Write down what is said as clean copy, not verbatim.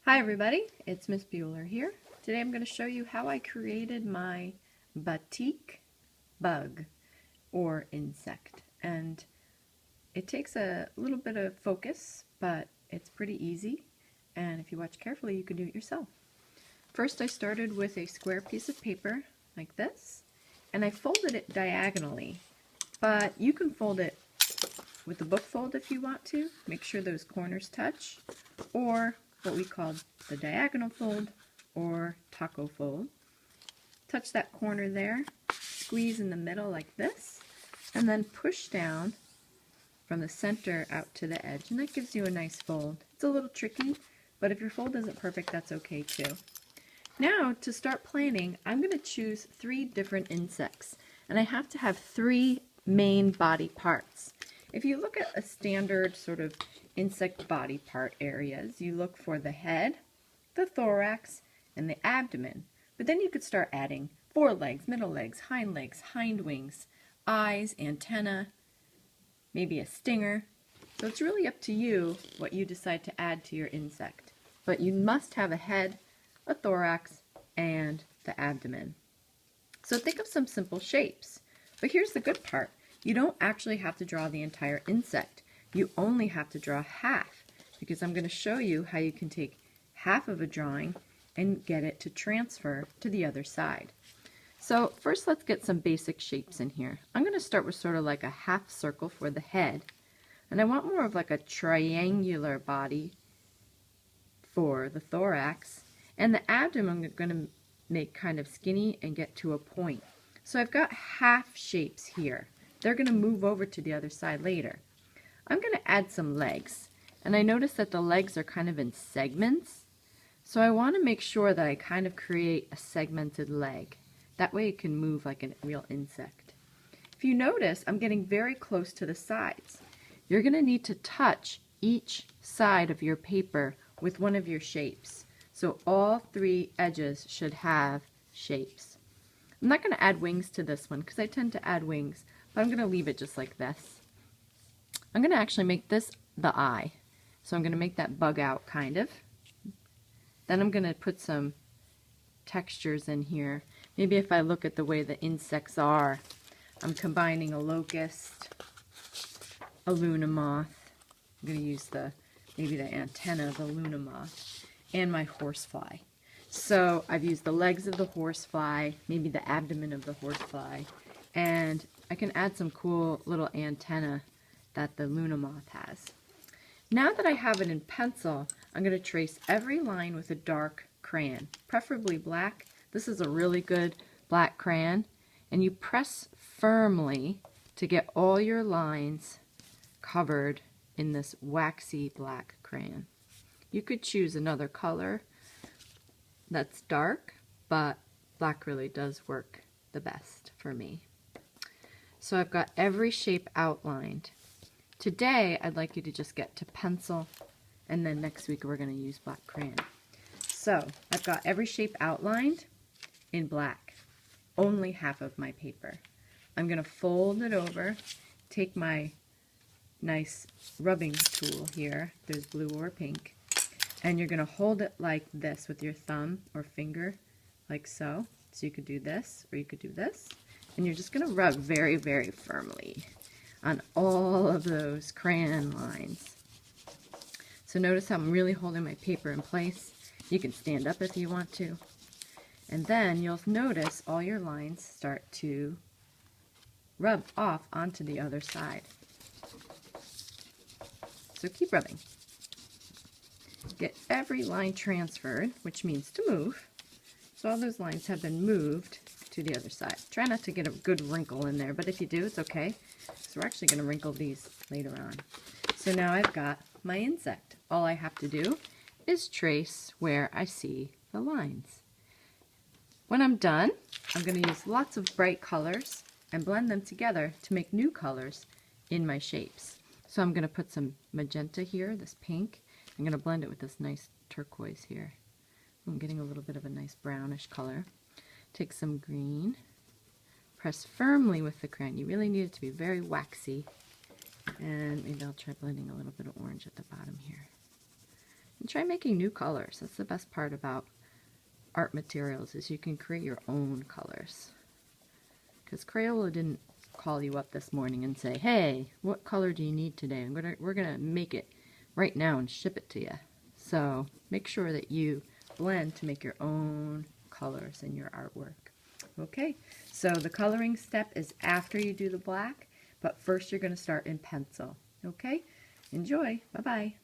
Hi everybody, it's Miss Bueller here. Today I'm going to show you how I created my batik bug or insect. And it takes a little bit of focus, but it's pretty easy. And if you watch carefully, you can do it yourself. First I started with a square piece of paper like this, and I folded it diagonally. But you can fold it with the book fold if you want to. Make sure those corners touch, or what we call the diagonal fold or taco fold. Touch that corner there, squeeze in the middle like this, and then push down from the center out to the edge, and that gives you a nice fold. It's a little tricky, but if your fold isn't perfect, that's okay too. Now, to start planning, I'm going to choose 3 different insects, and I have to have 3 main body parts. If you look at a standard sort of insect body part areas, you look for the head, the thorax, and the abdomen. But then you could start adding forelegs, middle legs, hind wings, eyes, antenna, maybe a stinger. So it's really up to you what you decide to add to your insect. But you must have a head, a thorax, and the abdomen. So think of some simple shapes. But here's the good part. You don't actually have to draw the entire insect. You only have to draw half, because I'm going to show you how you can take half of a drawing and get it to transfer to the other side. So first let's get some basic shapes in here. I'm going to start with sort of like a half circle for the head, and I want more of like a triangular body for the thorax, and the abdomen I'm going to make kind of skinny and get to a point. So I've got half shapes here. They're going to move over to the other side later. I'm going to add some legs, and I notice that the legs are kind of in segments, so I want to make sure that I kind of create a segmented leg. That way it can move like a real insect. If you notice, I'm getting very close to the sides. You're going to need to touch each side of your paper with one of your shapes. So all 3 edges should have shapes. I'm not going to add wings to this one because I tend to add wings, but I'm going to leave it just like this. I'm going to actually make this the eye. So I'm going to make that bug out kind of. Then I'm going to put some textures in here. Maybe if I look at the way the insects are, I'm combining a locust, a Luna moth. I'm going to use maybe the antenna of the Luna moth, and my horsefly. So I've used the legs of the horsefly, maybe the abdomen of the horsefly, and I can add some cool little antenna that the Luna moth has. Now that I have it in pencil, I'm going to trace every line with a dark crayon, preferably black. This is a really good black crayon, and you press firmly to get all your lines covered in this waxy black crayon. You could choose another color that's dark, but black really does work the best for me. So I've got every shape outlined. Today I'd like you to just get to pencil, and then next week we're going to use black crayon. So I've got every shape outlined in black, only half of my paper. I'm going to fold it over, take my nice rubbing tool here, there's blue or pink, and you're going to hold it like this with your thumb or finger, like so. So you could do this, or you could do this, and you're just going to rub very, very firmly on all of those crayon lines. So notice how I'm really holding my paper in place. You can stand up if you want to. And then you'll notice all your lines start to rub off onto the other side. So keep rubbing. Get every line transferred, which means to move. So all those lines have been moved to the other side. Try not to get a good wrinkle in there, but if you do, it's okay. So we're actually going to wrinkle these later on. So now I've got my insect. All I have to do is trace where I see the lines. When I'm done, I'm going to use lots of bright colors and blend them together to make new colors in my shapes. So I'm going to put some magenta here, this pink. I'm going to blend it with this nice turquoise here. I'm getting a little bit of a nice brownish color. Take some green, press firmly with the crayon. You really need it to be very waxy. And maybe I'll try blending a little bit of orange at the bottom here. And try making new colors. That's the best part about art materials, is you can create your own colors. Because Crayola didn't call you up this morning and say, hey, what color do you need today? We're gonna make it right now and ship it to you. So make sure that you blend to make your own colors in your artwork. Okay, so the coloring step is after you do the black, but first you're going to start in pencil. Okay, enjoy. Bye-bye.